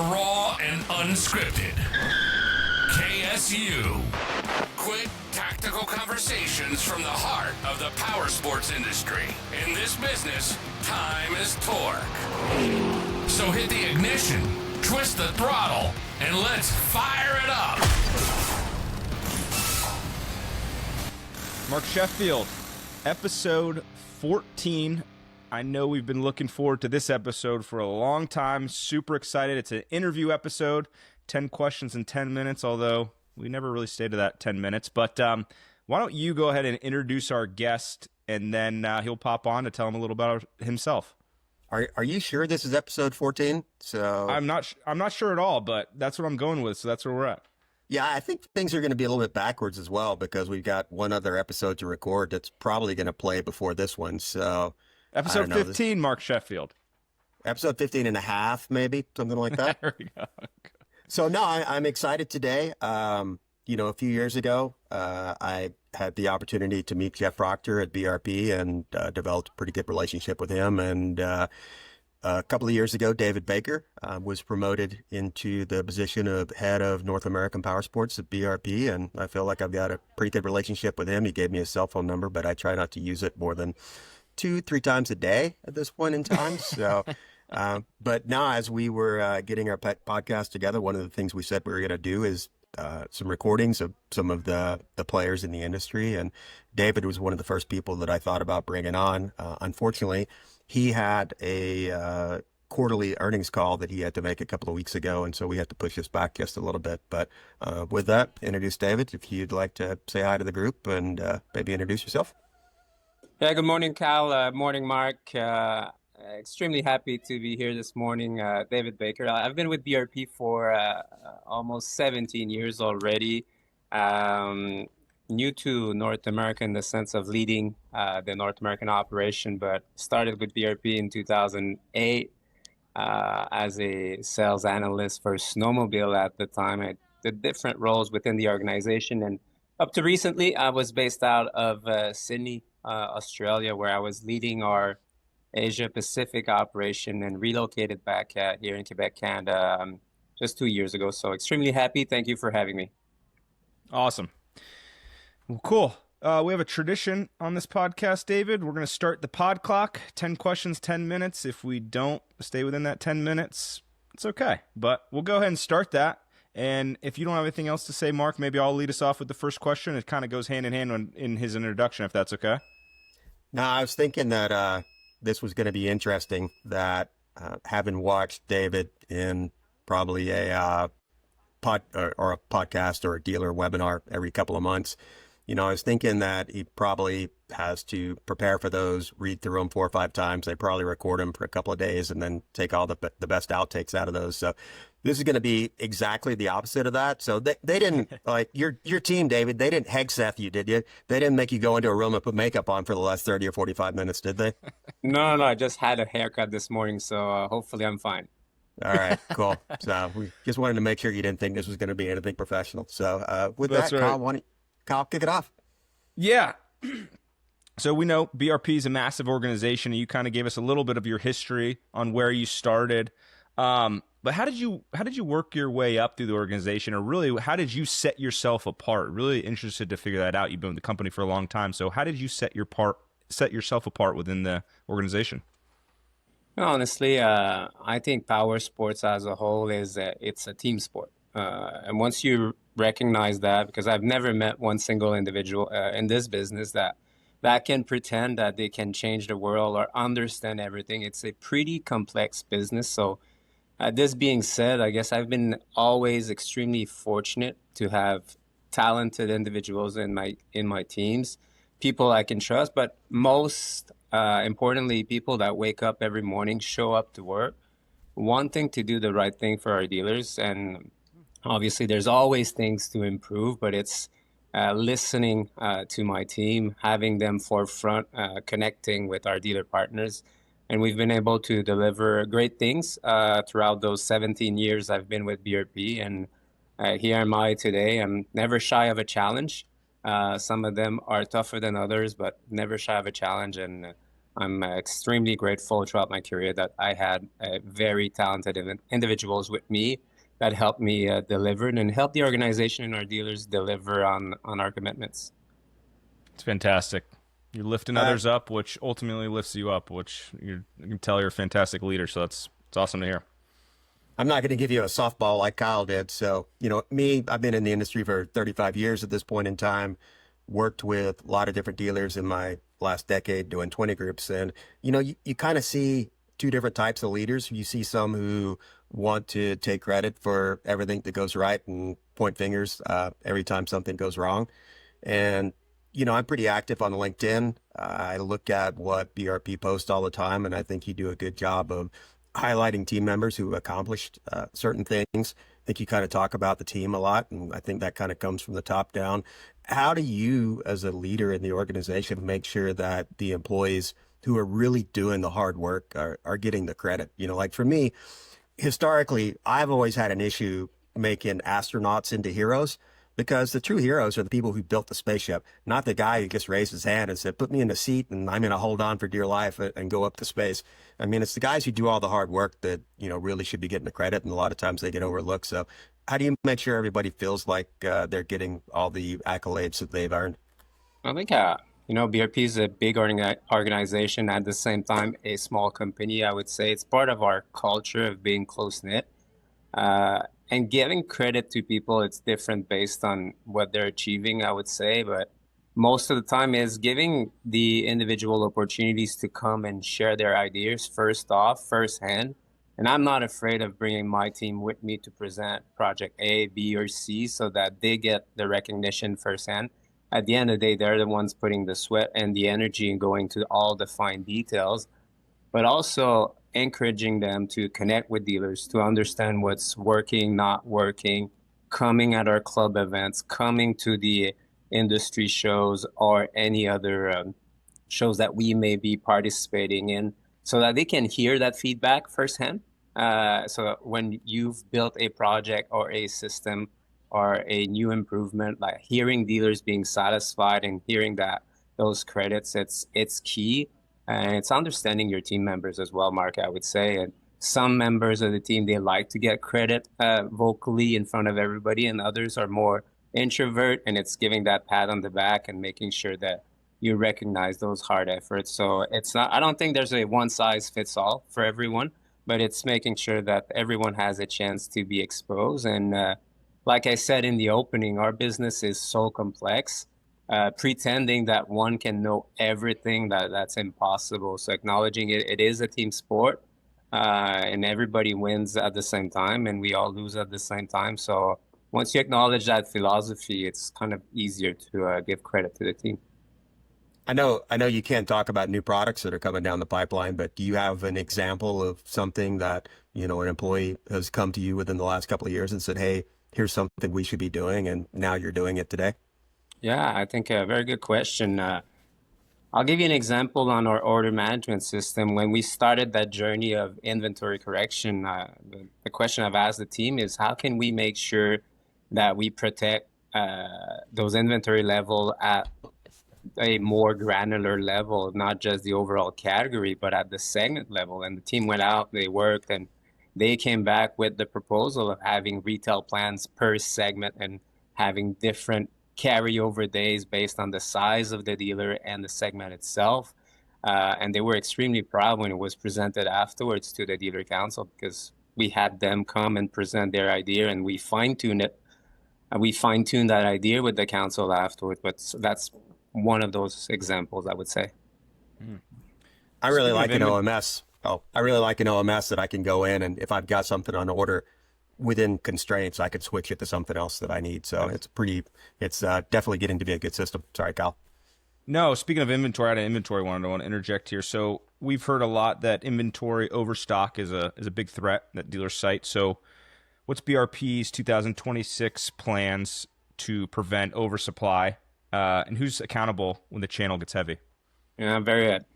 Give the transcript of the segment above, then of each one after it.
raw and unscripted. KSU. Quick, tactical conversations from the heart of the power sports industry. In this business, time is torque. So hit the ignition, twist the throttle, and let's fire it up. Mark Sheffield, episode 14. I know we've been looking forward to this episode for a long time. Super excited. It's an interview episode, 10 questions in 10 minutes, although we never really stayed to that 10 minutes. But why don't you go ahead and introduce our guest, and then he'll pop on to tell him a little about himself. Are you sure this is episode 14? So I'm not sure at all, but that's what I'm going with, so that's where we're at. Yeah, I think things are going to be a little bit backwards as well, because we've got one other episode to record that's probably going to play before this one. So episode 15, Mark Sheffield. Episode 15 and a half, maybe, something like that. There we go. So no, I'm excited today. A few years ago, I had the opportunity to meet Jeff Proctor at BRP and developed a pretty good relationship with him. And a couple of years ago, David Baker was promoted into the position of head of North American Power Sports at BRP. And I feel like I've got a pretty good relationship with him. He gave me his cell phone number, but I try not to use it more than 2-3 times a day at this point in time. So, but now as we were getting our podcast together, one of the things we said we were going to do is some recordings of some of the players in the industry. And David was one of the first people that I thought about bringing on. Unfortunately, he had a quarterly earnings call that he had to make a couple of weeks ago, and so we had to push this back just a little bit. But with that, introduce David, if you'd like to say hi to the group and maybe introduce yourself. Yeah, good morning, Cal. Morning, Mark. Extremely happy to be here this morning. David Baker. I've been with BRP for almost 17 years already. New to North America in the sense of leading the North American operation, but started with BRP in 2008 as a sales analyst for snowmobile at the time. I did different roles within the organization, and up to recently, I was based out of Sydney, Australia, where I was leading our Asia Pacific operation and relocated back here in Quebec, Canada, just 2 years ago. So extremely happy. Thank you for having me. Awesome. Well, cool. We have a tradition on this podcast, David. We're going to start the pod clock. 10 questions, 10 minutes. If we don't stay within that 10 minutes, it's okay. But we'll go ahead and start that. And if you don't have anything else to say, Mark, maybe I'll lead us off with the first question. It kind of goes hand in hand in his introduction, if that's okay. No, I was thinking that this was going to be interesting, that having watched David in probably a or a podcast or a dealer webinar every couple of months, I was thinking that he probably has to prepare for those, read through them 4 or 5 times. They probably record them for a couple of days and then take all the best outtakes out of those. So this is going to be exactly the opposite of that. So they didn't, like your team, David, they didn't Hegseth you, did you? They didn't make you go into a room and put makeup on for the last 30 or 45 minutes, did they? No, I just had a haircut this morning, so hopefully I'm fine. All right, cool. So we just wanted to make sure you didn't think this was going to be anything professional. So with That's that, right. Kyle, kick it off. Yeah. So we know BRP is a massive organization, and you kind of gave us a little bit of your history on where you started. But how did you work your way up through the organization, or really, how did you set yourself apart? Really interested to figure that out. You've been with the company for a long time, so how did you set yourself apart within the organization? Honestly, I think power sports as a whole it's a team sport. And once you recognize that, because I've never met one single individual in this business that can pretend that they can change the world or understand everything. It's a pretty complex business. So this being said, I guess I've been always extremely fortunate to have talented individuals in my teams, people I can trust, but most importantly, people that wake up every morning, show up to work, wanting to do the right thing for our dealers. And obviously, there's always things to improve, but it's listening to my team, having them forefront, connecting with our dealer partners. And we've been able to deliver great things throughout those 17 years I've been with BRP. And here am I today. I'm never shy of a challenge. Some of them are tougher than others, but never shy of a challenge. And I'm extremely grateful throughout my career that I had very talented individuals with me that helped me deliver and help the organization and our dealers deliver on our commitments. It's fantastic. You're lifting Uh, others up, which ultimately lifts you up, which you can tell you're a fantastic leader. So it's awesome to hear. I'm not going to give you a softball like Kyle did. So, me, I've been in the industry for 35 years at this point in time, worked with a lot of different dealers in my last decade doing 20 groups. And, you kind of see two different types of leaders. You see some who want to take credit for everything that goes right and point fingers every time something goes wrong. And, I'm pretty active on LinkedIn. I look at what BRP posts all the time, and I think you do a good job of highlighting team members who accomplished certain things. I think you kind of talk about the team a lot, and I think that kind of comes from the top down. How do you, as a leader in the organization, make sure that the employees who are really doing the hard work are getting the credit? Like for me, historically, I've always had an issue making astronauts into heroes because the true heroes are the people who built the spaceship, not the guy who just raised his hand and said, put me in a seat and I'm going to hold on for dear life and go up to space. I mean, it's the guys who do all the hard work that, really should be getting the credit. And a lot of times they get overlooked. So how do you make sure everybody feels like they're getting all the accolades that they've earned? I think, BRP is a big organization, at the same time, a small company. I would say it's part of our culture of being close knit. And giving credit to people, it's different based on what they're achieving, I would say. But most of the time is giving the individual opportunities to come and share their ideas first off, firsthand. And I'm not afraid of bringing my team with me to present project A, B, or C so that they get the recognition firsthand. At the end of the day, they're the ones putting the sweat and the energy and going to all the fine details, but also encouraging them to connect with dealers, to understand what's working, not working, coming at our club events, coming to the industry shows or any other shows that we may be participating in, so that they can hear that feedback firsthand. So when you've built a project or a system or a new improvement, like hearing dealers being satisfied and hearing that those credits, it's key. And it's understanding your team members as well, Mark, I would say. And some members of the team, they like to get credit vocally in front of everybody, and others are more introvert, and it's giving that pat on the back and making sure that you recognize those hard efforts. So it's not, I don't think there's a one size fits all for everyone, but it's making sure that everyone has a chance to be exposed. And like I said in the opening, our business is so complex. Pretending that one can know everything, that's impossible. So acknowledging it is a team sport, and everybody wins at the same time, and we all lose at the same time. So once you acknowledge that philosophy, it's kind of easier to give credit to the team. I know you can't talk about new products that are coming down the pipeline, but do you have an example of something that, an employee has come to you within the last couple of years and said, hey, here's something we should be doing, and now you're doing it today? Yeah, I think a very good question. I'll give you an example on our order management system. When we started that journey of inventory correction, the question I've asked the team is how can we make sure that we protect those inventory level at a more granular level, not just the overall category, but at the segment level. And the team went out, they worked, and they came back with the proposal of having retail plans per segment and having different carryover days based on the size of the dealer and the segment itself. And they were extremely proud when it was presented afterwards to the dealer council, because we had them come and present their idea and we fine-tuned it. We fine-tuned that idea with the council afterwards, but that's one of those examples, I would say. I really Speaking of like an inven- OMS. Oh, I really like an OMS that I can go in, and if I've got something on order within constraints, I could switch it to something else that I need. So it's definitely getting to be a good system. Sorry, Kyle. No, speaking of inventory, I had an inventory one I want to interject here. So we've heard a lot that inventory overstock is a big threat that dealers cite. So what's BRP's 2026 plans to prevent oversupply, and who's accountable when the channel gets heavy? Yeah, very good.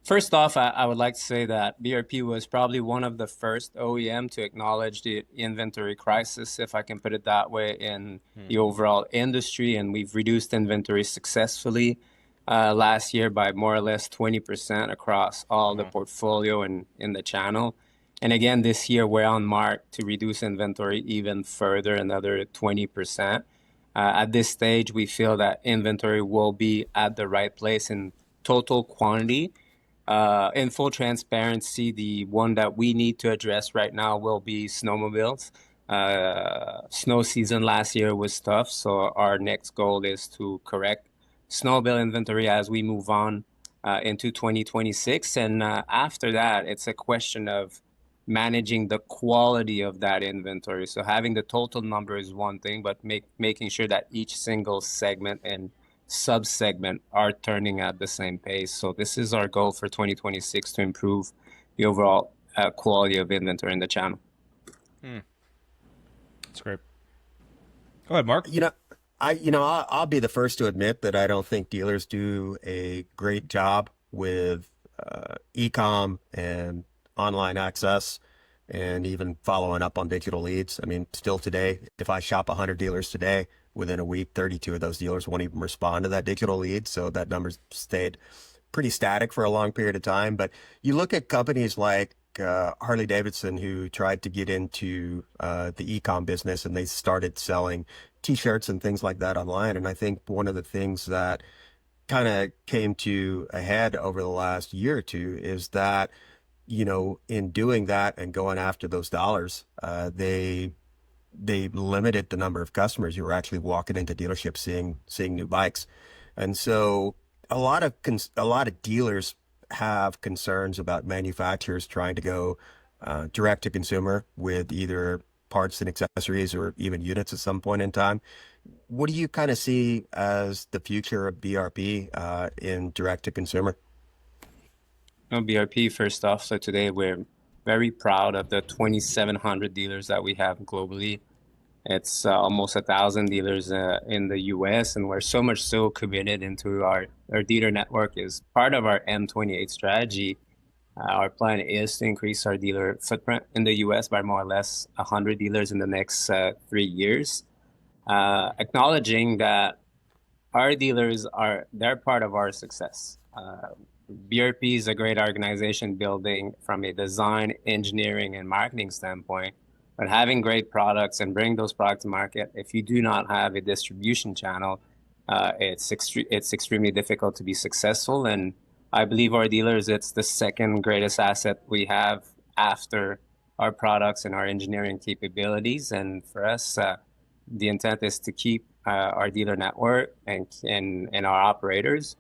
First off, I would like to say that BRP was probably one of the first OEM to acknowledge the inventory crisis, if I can put it that way, in the overall industry, and we've reduced inventory successfully. last year by more or less 20% across all the Wow. portfolio and in the channel. And again, this year we're on mark to reduce inventory even further, another 20%. At this stage, we feel that inventory will be at the right place in total quantity. In full transparency, the one that we need to address right now will be snowmobiles. Snow season last year was tough, so our next goal is to correct snowmobile inventory as we move on into 2026. And after that, it's a question of managing the quality of that inventory. So having the total number is one thing, but making sure that each single segment and sub-segment are turning at the same pace. So this is our goal for 2026 to improve the overall quality of inventory in the channel. That's great. Go ahead, Mark. I'll be the first to admit that I don't think dealers do a great job with e-com and online access and even following up on digital leads. I mean, still today, if I shop 100 dealers today, within a week, 32 of those dealers won't even respond to that digital lead. So that number's stayed pretty static for a long period of time. But you look at companies like Harley Davidson, who tried to get into the e-com business, and they started selling t-shirts and things like that online. And I think one of the things that kind of came to a head over the last year or two is that, in doing that and going after those dollars, they limited the number of customers who were actually walking into dealerships seeing new bikes. And so a lot of dealers have concerns about manufacturers trying to go direct to consumer with either parts and accessories or even units at some point in time. What do you kind of see as the future of BRP in direct to consumer? BRP, first off, so today we're very proud of the 2,700 dealers that we have globally. It's almost 1,000 dealers in the US, and we're so much so committed into our dealer network is part of our M28 strategy. Our plan is to increase our dealer footprint in the US by more or less 100 dealers in the next 3 years, acknowledging that our dealers they're part of our success. BRP is a great organization building from a design, engineering, and marketing standpoint. But having great products and bring those products to market, if you do not have a distribution channel, it's extremely difficult to be successful. And I believe our dealers, it's the second greatest asset we have after our products and our engineering capabilities. And for us, the intent is to keep our dealer network and our operators.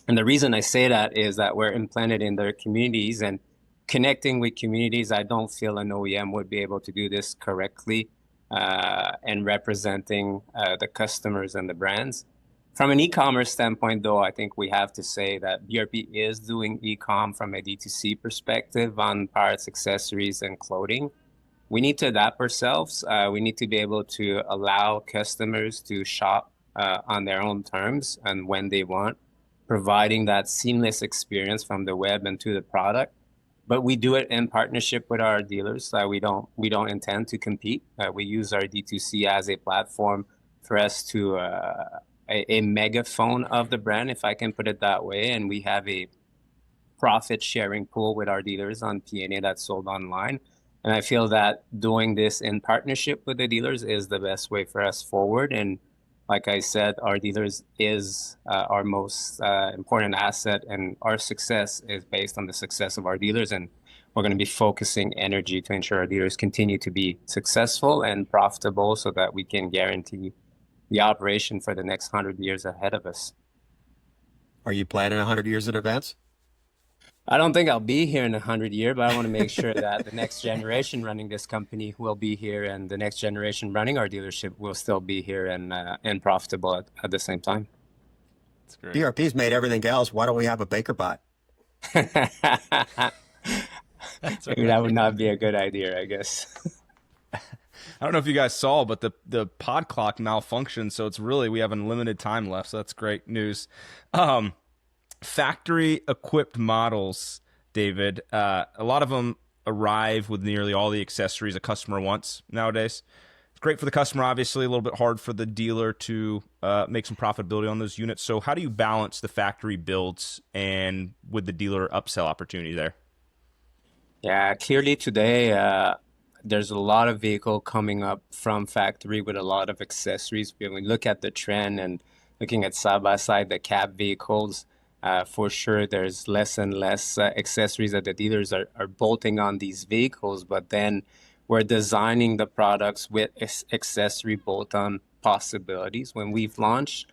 And the reason I say that is that we're implanted in their communities and connecting with communities. I don't feel an OEM would be able to do this correctly and representing the customers and the brands. From an e-commerce standpoint, though, I think we have to say that BRP is doing e-com from a D2C perspective on parts, accessories, and clothing. We need to adapt ourselves. We need to be able to allow customers to shop on their own terms and when they want, providing that seamless experience from the web and to the product. But we do it in partnership with our dealers. We don't intend to compete. We use our D2C as a platform for us to a megaphone of the brand, if I can put it that way. And we have a profit sharing pool with our dealers on P&A that's sold online. And I feel that doing this in partnership with the dealers is the best way for us forward. And like I said, our dealers is our most important asset, and our success is based on the success of our dealers. And we're going to be focusing energy to ensure our dealers continue to be successful and profitable so that we can guarantee the operation for the next 100 years ahead of us. Are you planning 100 years in advance? I don't think I'll be here in 100 years, but I want to make sure that the next generation running this company will be here, and the next generation running our dealership will still be here and profitable at the same time. That's great. BRP's made everything else. Why don't we have a baker bot? Maybe that would not be a good idea, I guess. I don't know if you guys saw, but the pod clock malfunctioned, so we have unlimited time left. So that's great news. Factory equipped models, David. A lot of them arrive with nearly all the accessories a customer wants nowadays. great for the customer, obviously, a little bit hard for the dealer to make some profitability on those units. So how do you balance the factory builds and with the dealer upsell opportunity there? Yeah, clearly today, there's a lot of vehicle coming up from factory with a lot of accessories. When we look at the trend and looking at side by side the cab vehicles, for sure there's less and less accessories that the dealers are bolting on these vehicles. But then we're designing the products with accessory bolt-on possibilities. When we've launched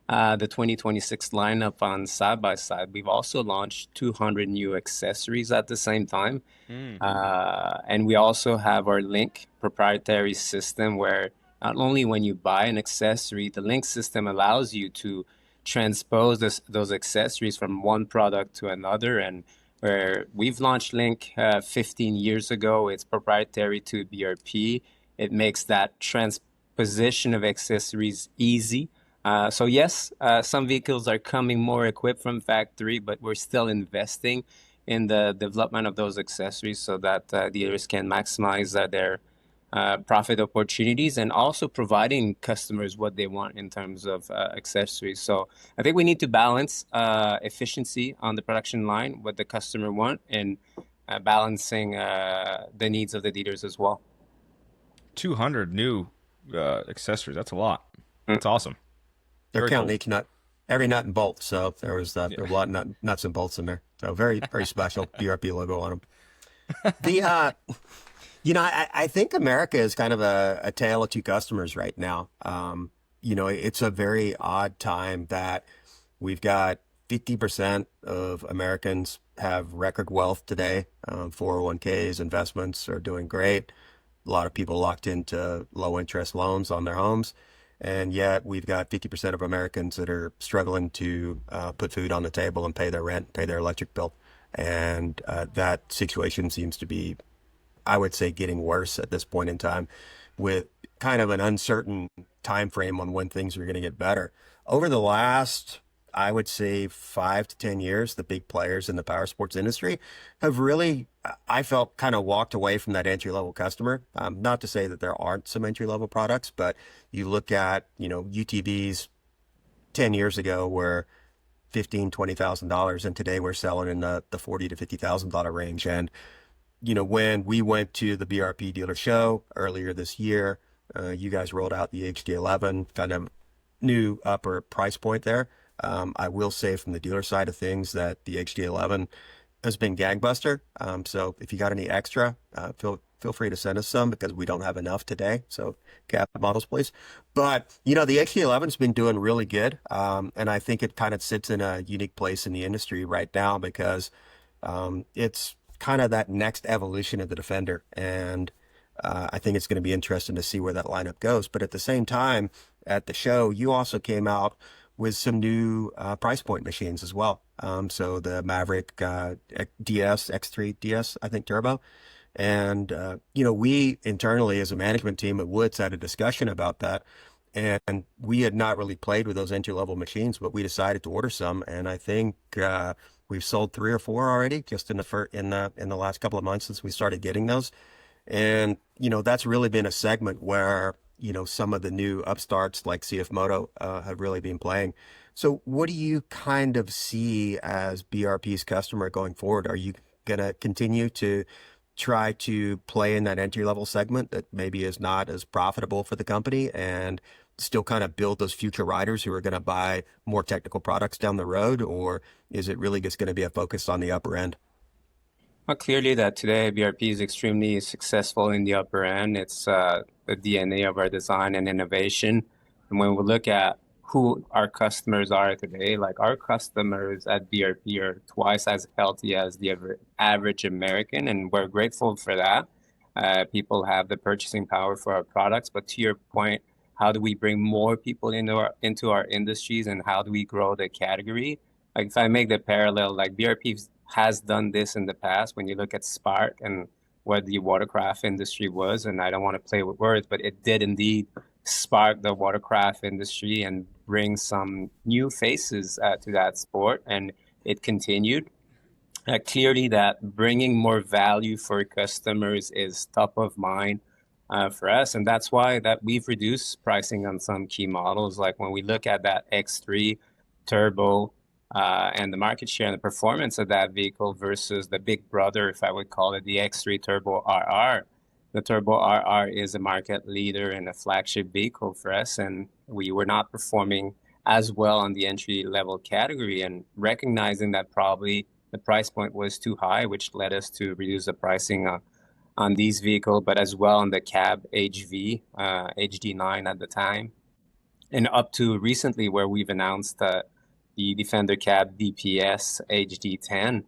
the 2026 lineup on side by side, we've also launched 200 new accessories at the same time. And we also have our Link proprietary system where not only when you buy an accessory, the Link system allows you to transpose those accessories from one product to another. And where we've launched Link 15 years ago, it's proprietary to BRP. It makes that transposition of accessories easy. So yes, some vehicles are coming more equipped from factory, but we're still investing in the development of those accessories so that dealers can maximize their profit opportunities and also providing customers what they want in terms of accessories. So I think we need to balance efficiency on the production line, what the customer want, and balancing the needs of the dealers as well. 200 new accessories. That's a lot. That's awesome. They're Very counting cool. each nut, every nut and bolt. So there was there were a lot of nuts and bolts in there. So very, very special BRP logo on them. The I think America is kind of a tale of two customers right now. It's a very odd time that we've got 50% of Americans have record wealth today. 401ks, investments are doing great. A lot of people locked into low interest loans on their homes. And yet we've got 50% of Americans that are struggling to put food on the table and pay their rent, pay their electric bill. And that situation seems to be, I would say, getting worse at this point in time with kind of an uncertain time frame on when things are going to get better. Over the last, I would say, 5 to 10 years, the big players in the power sports industry have really, I felt, kind of walked away from that entry-level customer. Not to say that there aren't some entry-level products, but you look at, UTVs 10 years ago were $15,000-$20,000, and today we're selling in the $40,000 to $50,000 range. And when we went to the BRP dealer show earlier this year, you guys rolled out the HD11, kind of new upper price point there. I will say from the dealer side of things that the HD11 has been gangbuster. So if you got any extra, feel free to send us some because we don't have enough today. So cap models, please. But, the HD11 has been doing really good. And I think it kind of sits in a unique place in the industry right now because it's kind of that next evolution of the Defender. And I think it's going to be interesting to see where that lineup goes. But at the same time, at the show, you also came out with some new price point machines as well. So the Maverick DS, X3 DS, I think Turbo. And, we internally as a management team at Woods had a discussion about that. And we had not really played with those entry-level machines, but we decided to order some. And I think we've sold 3 or 4 already just in the last couple of months since we started getting those. And, that's really been a segment where some of the new upstarts like CF Moto have really been playing. So what do you kind of see as BRP's customer going forward? Are you going to continue to try to play in that entry-level segment that maybe is not as profitable for the company and still kind of build those future riders who are going to buy more technical products down the road? Or is it really just going to be a focus on the upper end? Well, clearly that today BRP is extremely successful in the upper end. It's the DNA of our design and innovation. And when we look at who our customers are today, like our customers at BRP are twice as healthy as the average American, and we're grateful for that. People have the purchasing power for our products, but to your point, how do we bring more people into our industries and how do we grow the category? Like if I make the parallel, like BRP has done this in the past when you look at Spark and what the watercraft industry was, and I don't want to play with words, but it did indeed spark the watercraft industry and bring some new faces to that sport, and it continued. Clearly that bringing more value for customers is top of mind for us. And that's why that we've reduced pricing on some key models. Like when we look at that X3 Turbo and the market share and the performance of that vehicle versus the big brother, if I would call it, the X3 Turbo RR. The Turbo RR is a market leader and a flagship vehicle for us, and we were not performing as well on the entry level category, and recognizing that probably the price point was too high, which led us to reduce the pricing on these vehicles, but as well on the cab HV, HD9 at the time, and up to recently where we've announced the Defender Cab DPS HD10,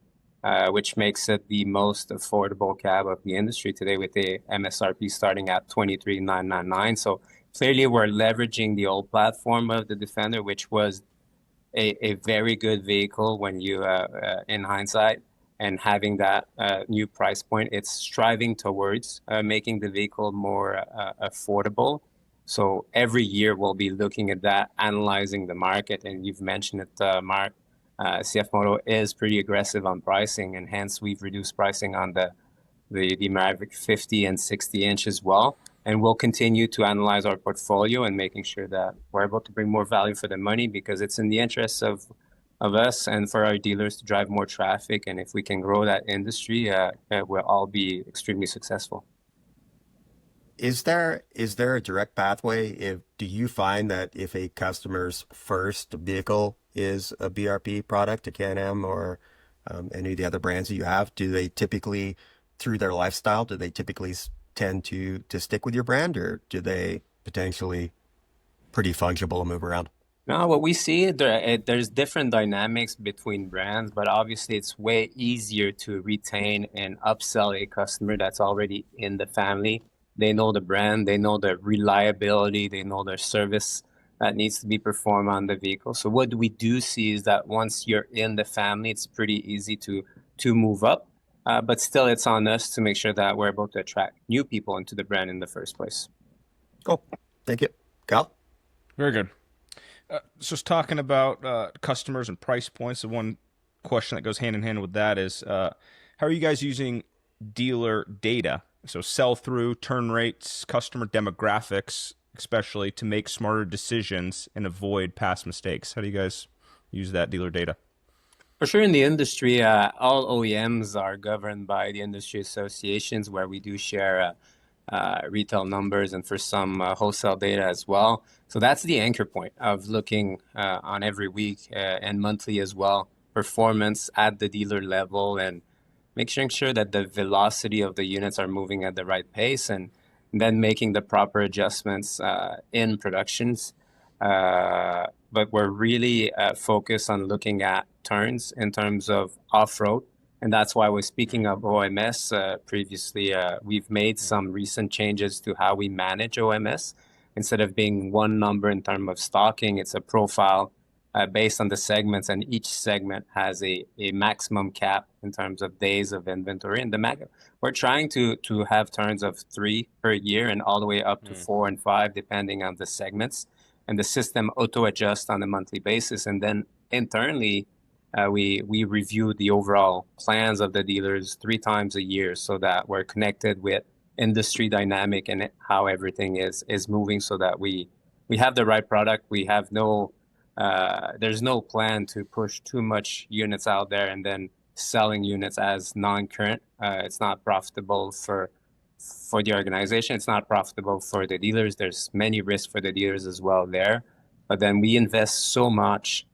which makes it the most affordable cab of the industry today with the MSRP starting at $23,999. So clearly we're leveraging the old platform of the Defender, which was a very good vehicle when you, in hindsight, and having that new price point, it's striving towards making the vehicle more affordable. So every year we'll be looking at that, analyzing the market, and you've mentioned it, Mark. CF Moto is pretty aggressive on pricing, and hence we've reduced pricing on the Maverick 50 and 60 inch as well. And we'll continue to analyze our portfolio and making sure that we're able to bring more value for the money, because it's in the interests of us and for our dealers to drive more traffic. And if we can grow that industry, we'll all be extremely successful. Is there a direct pathway? Do you find that if a customer's first vehicle is a BRP product, a Can-Am or any of the other brands that you have, do they typically, through their lifestyle, tend to stick with your brand, or do they potentially pretty fungible and move around? No, what we see, there's different dynamics between brands, but obviously it's way easier to retain and upsell a customer that's already in the family. They know the brand, they know the reliability, they know their service that needs to be performed on the vehicle. So what we do see is that once you're in the family, it's pretty easy to move up. But still, it's on us to make sure that we're able to attract new people into the brand in the first place. Cool. Thank you. Cal? Very good. Just talking about customers and price points, the one question that goes hand in hand with that is, how are you guys using dealer data? So sell-through, turn rates, customer demographics, especially to make smarter decisions and avoid past mistakes. How do you guys use that dealer data? For sure, in the industry, all OEMs are governed by the industry associations, where we do share retail numbers and for some wholesale data as well. So that's the anchor point of looking on every week and monthly as well, performance at the dealer level, and making sure that the velocity of the units are moving at the right pace, and then making the proper adjustments in productions. But we're really focused on looking at turns in terms of off-road. And that's why we're speaking of OMS previously. We've made some recent changes to how we manage OMS. Instead of being one number in terms of stocking, it's a profile based on the segments, and each segment has a maximum cap in terms of days of inventory. And we're trying to have turns of 3 per year and all the way up to 4 and 5, depending on the segments. And the system auto-adjusts on a monthly basis. And then internally, we review the overall plans of the dealers 3 times a year, so that we're connected with industry dynamic and how everything is moving, so that we have the right product. We have there's no plan to push too much units out there and then selling units as non-current. It's not profitable for the organization. It's not profitable for the dealers. There's many risks for the dealers as well there. But then we invest so much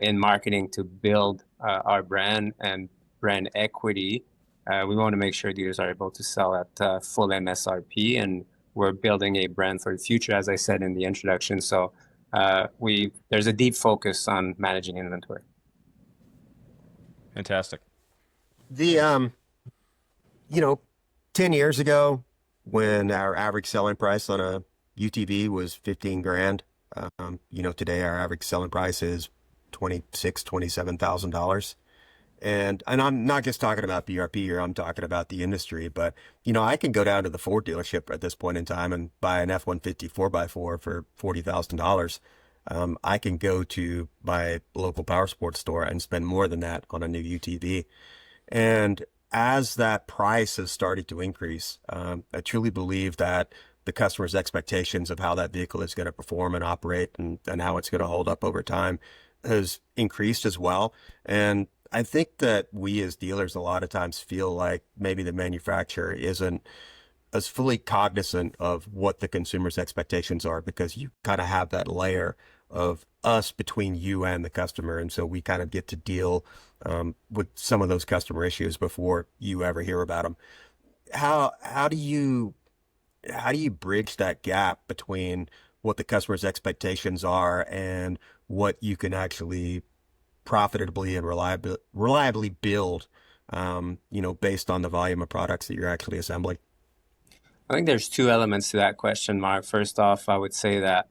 in marketing to build our brand and brand equity. We want to make sure dealers are able to sell at full MSRP, and we're building a brand for the future, as I said in the introduction. So there's a deep focus on managing inventory. Fantastic. 10 years ago, when our average selling price on a UTV was 15 grand, today our average selling price is $27,000. And I'm not just talking about BRP here, I'm talking about the industry. But, I can go down to the Ford dealership at this point in time and buy an F-150 4x4 for $40,000. I can go to my local power sports store and spend more than that on a new UTV. And as that price has started to increase, I truly believe that the customer's expectations of how that vehicle is going to perform and operate and how it's going to hold up over time has increased as well. And I think that we as dealers a lot of times feel like maybe the manufacturer isn't as fully cognizant of what the consumer's expectations are, because you kind of have that layer of us between you and the customer. And so we kind of get to deal with some of those customer issues before you ever hear about them. How do you bridge that gap between what the customer's expectations are and what you can actually profitably and reliably build, based on the volume of products that you're actually assembling? I think there's two elements to that question, Mark. First off, I would say that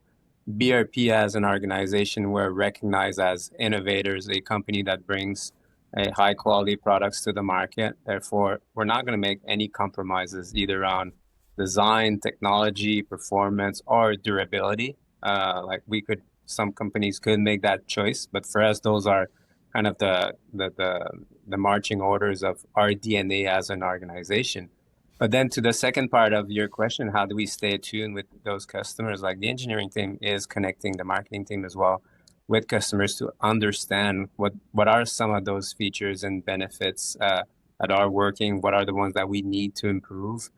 BRP as an organization, we're recognized as innovators, a company that brings a high quality products to the market. Therefore, we're not going to make any compromises either on design, technology, performance, or durability. Some companies could make that choice, but for us, those are kind of the marching orders of our DNA as an organization. But then to the second part of your question, how do we stay tuned with those customers? Like the engineering team is connecting the marketing team as well with customers to understand what are some of those features and benefits that are working, what are the ones that we need to improve.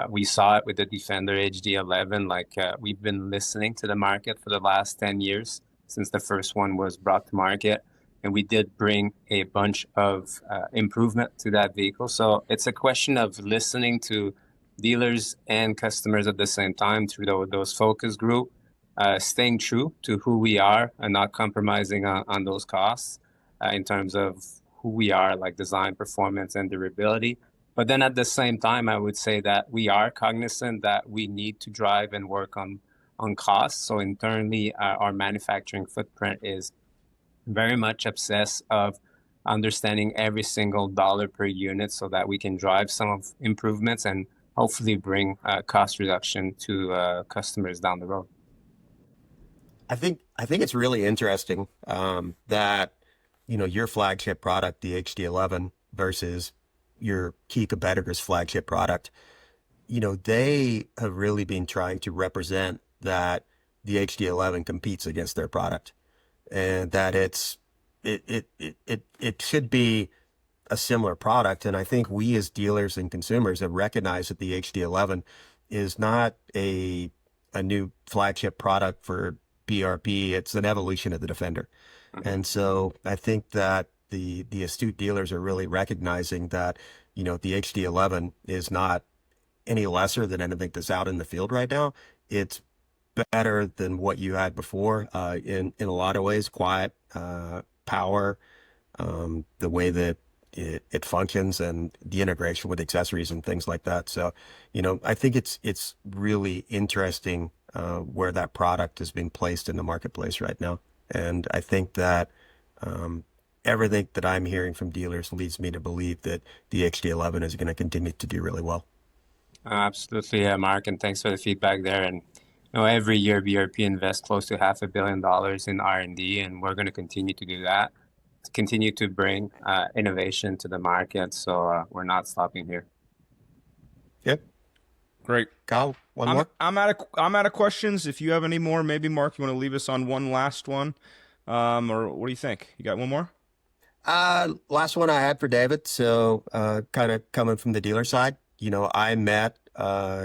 We saw it with the Defender HD11. We've been listening to the market for the last 10 years since the first one was brought to market. And we did bring a bunch of improvement to that vehicle. So it's a question of listening to dealers and customers at the same time through those focus group, staying true to who we are and not compromising on those costs in terms of who we are, like design, performance, and durability. But then at the same time, I would say that we are cognizant that we need to drive and work on costs. So internally, our manufacturing footprint is very much obsessed of understanding every single dollar per unit so that we can drive some of improvements and hopefully bring cost reduction to customers down the road. I think it's really interesting that your flagship product, the HD11, versus your key competitor's flagship product. They have really been trying to represent that the HD11 competes against their product, and that it should be a similar product. And I think we as dealers and consumers have recognized that the HD11 is not a new flagship product for BRP. It's an evolution of the Defender. And so I think that the astute dealers are really recognizing that, the HD11 is not any lesser than anything that's out in the field right now. It's better than what you had before in a lot of ways: quiet, power, the way that it functions, and the integration with accessories and things like that. So, I think it's really interesting where that product is being placed in the marketplace right now. And I think that everything that I'm hearing from dealers leads me to believe that the HD11 is going to continue to do really well. Absolutely, Mark, and thanks for the feedback there. And every year BRP invests close to $500 million in R&D, and we're going to continue to do that, to continue to bring innovation to the market. So we're not stopping here. Yep. Great. Kyle, one more? I'm out of questions. If you have any more, maybe Mark, you want to leave us on one last one, or what do you think? You got one more? Last one I had for David. So, kind of coming from the dealer side, I met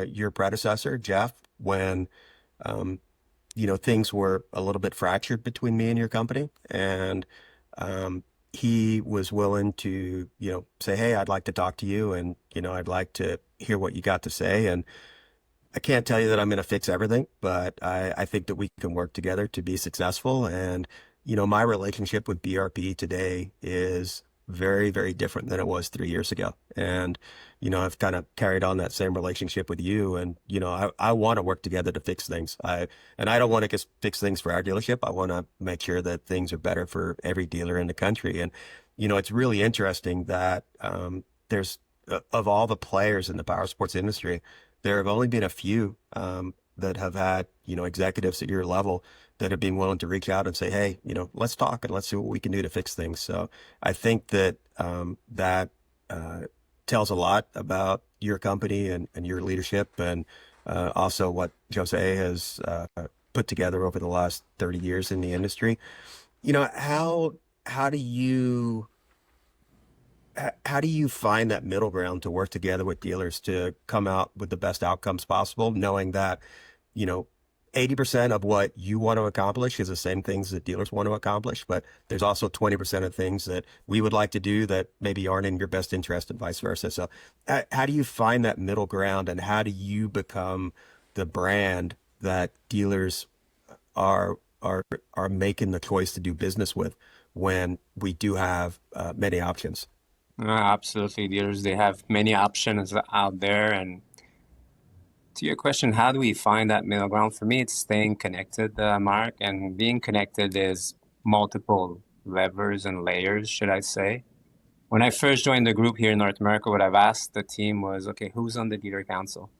your predecessor, Jeff, when things were a little bit fractured between me and your company, and he was willing to say, hey, I'd like to talk to you, and I'd like to hear what you got to say. And I can't tell you that I'm going to fix everything, but I think that we can work together to be successful. And my relationship with BRP today is very, very different than it was 3 years ago. And, I've kind of carried on that same relationship with you. And, I want to work together to fix things. I don't want to just fix things for our dealership. I want to make sure that things are better for every dealer in the country. And, it's really interesting that there's, of all the players in the power sports industry, there have only been a few that have had, executives at your level that have been willing to reach out and say, hey, let's talk and let's see what we can do to fix things. So I think that that tells a lot about your company and your leadership. And, also what Jose has put together over the last 30 years in the industry. How do you how do you find that middle ground to work together with dealers to come out with the best outcomes possible, knowing that, you know, 80% of what you want to accomplish is the same things that dealers want to accomplish, but there's also 20% of things that we would like to do that maybe aren't in your best interest and vice versa. So how do you find that middle ground, and how do you become the brand that dealers are are making the choice to do business with when we do have many options? Absolutely. They have many options out there. And to your question, how do we find that middle ground? For me, it's staying connected, Mark, and being connected is multiple levers and layers, should I say. When I first joined the group here in North America, what I've asked the team was, okay, who's on the dealer council?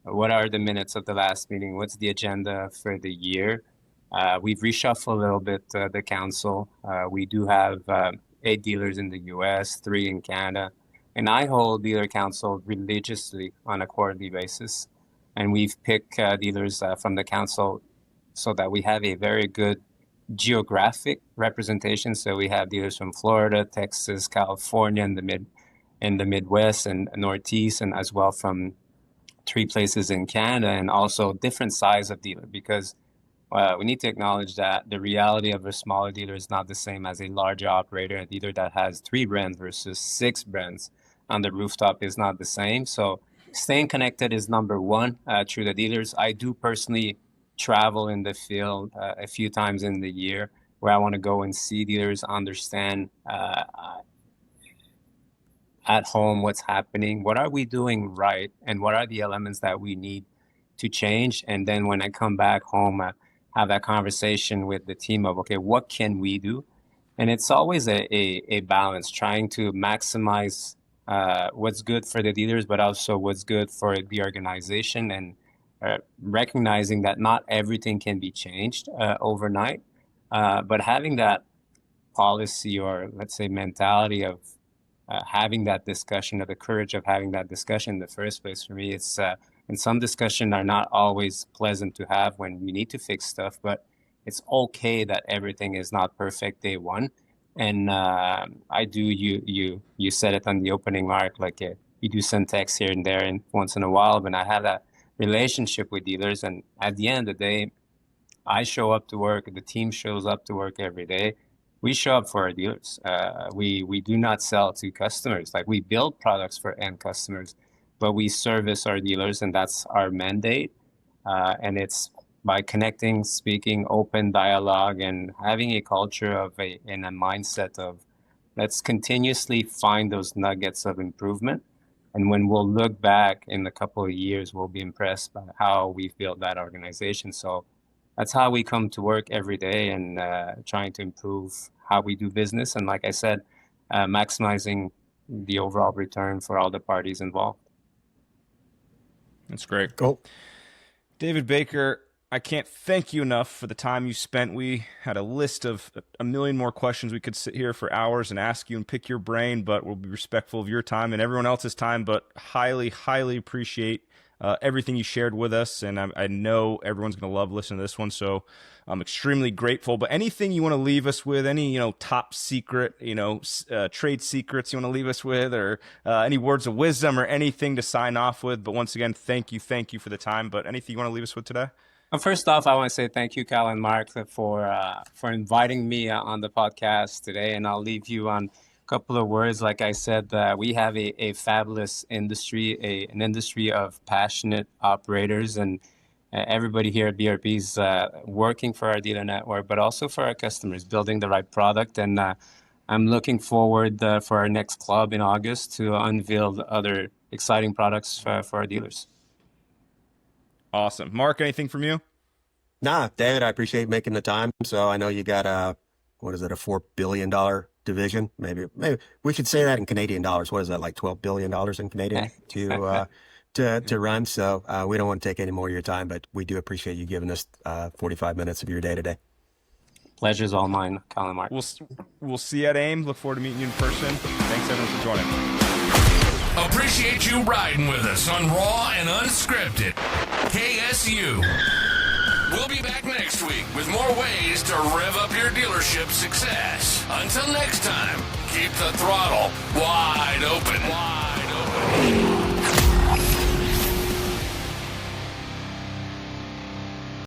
What are the minutes of the last meeting? What's the agenda for the year? We've reshuffled a little bit the council. We do have 8 dealers in the US, 3 in Canada, and I hold dealer council religiously on a quarterly basis. And we've picked dealers from the council so that we have a very good geographic representation. So we have dealers from Florida, Texas, California, in the Midwest and Northeast, and as well from 3 places in Canada, and also different size of dealer, because we need to acknowledge that the reality of a smaller dealer is not the same as a larger operator. A dealer that has 3 brands versus 6 brands on the rooftop is not the same. So staying connected is number one through the dealers. I do personally travel in the field a few times in the year, where I want to go and see dealers, understand at home what's happening, what are we doing right, and what are the elements that we need to change. And then when I come back home, have that conversation with the team of, okay, what can we do? And it's always a balance, trying to maximize what's good for the dealers, but also what's good for the organization, and recognizing that not everything can be changed overnight, but having that policy, or let's say mentality of having that discussion, or the courage of having that discussion in the first place. For me, it's and some discussions are not always pleasant to have when we need to fix stuff, but it's okay that everything is not perfect day one. And I do, you said it on the opening, Mark, like you do send texts here and there and once in a while, but I have that relationship with dealers. And at the end of the day, I show up to work, the team shows up to work every day. We show up for our dealers. We do not sell to customers. Like, we build products for end customers, but we service our dealers, and that's our mandate. And it's by connecting, speaking, open dialogue, and having a culture of and a mindset of, let's continuously find those nuggets of improvement. And when we'll look back in a couple of years, we'll be impressed by how we've built that organization. So that's how we come to work every day, and trying to improve how we do business. And like I said, maximizing the overall return for all the parties involved. That's great. Cool. David Baker, I can't thank you enough for the time you spent. We had a list of a million more questions. We could sit here for hours and ask you and pick your brain, but we'll be respectful of your time and everyone else's time, but highly, highly appreciate everything you shared with us. And I know everyone's going to love listening to this one, so I'm extremely grateful. But anything you want to leave us with, any top secret, trade secrets you want to leave us with, or any words of wisdom or anything to sign off with? But once again, thank you for the time. But anything you want to leave us with today? Well, first off, I want to say thank you, Cal and Mark, for inviting me on the podcast today. And I'll leave you on a couple of words. Like I said, we have a fabulous industry, an industry of passionate operators, and everybody here at BRP is working for our dealer network, but also for our customers, building the right product. And I'm looking forward for our next club in August to unveil other exciting products for our dealers. Awesome. Mark, anything from you? Nah, David, I appreciate making the time. So I know you got a $4 billion division? Maybe we should say that in Canadian dollars. What is that, like $12 billion in Canadian to run? So we don't want to take any more of your time, but we do appreciate you giving us 45 minutes of your day today. Pleasure's all mine, Colin, Mark. We'll see you at AIM. Look forward to meeting you in person. Thanks everyone for joining. Appreciate you riding with us on Raw and Unscripted. KSU. We'll be back next week with more ways to rev up your dealership success. Until next time, keep the throttle wide open.